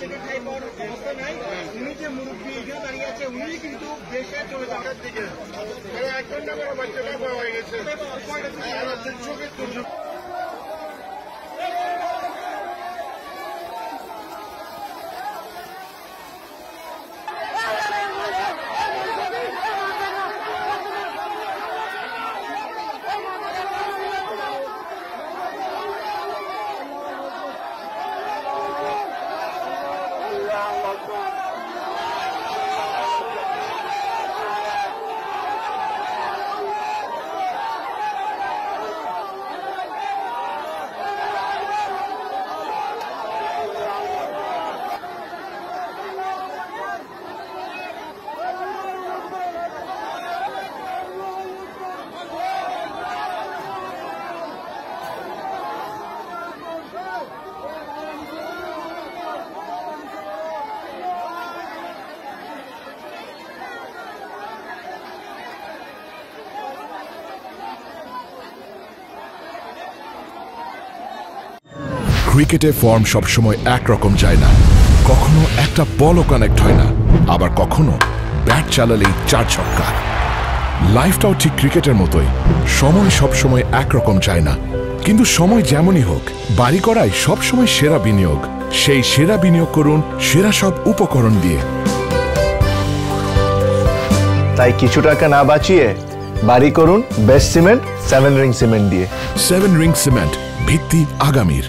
উনি যে মুরব্বী এখানে দাঁড়িয়ে আছে উনি কিন্তু দেশে চলে যাওয়ার দিকে 1 ঘন্টা করে বাচ্চাটা বড় হয়ে গেছে। ক্রিকেটে ফর্ম সবসময় একরকম যায় না। কখনো একটা বলও কানেক্ট হয় না, আবার কখনো ব্যাট চালালেই 4 ছক্কা। লাইফটাও ঠিক ক্রিকেটের মতোই, সময় সবসময় একরকম যায় না, কিন্তু সময় যেমনই হোক বাড়ি করাই সবসময় সেরা বিনিয়োগ। সেই সেরা বিনিয়োগ করুন সেরা সব উপকরণ দিয়ে। তাই কিছু টাকা না বাঁচিয়ে বাড়ি করুন বেস্ট সিমেন্ট 7 রিং সিমেন্ট দিয়ে। 7 রিং সিমেন্ট, ভিত্তি আগামীর।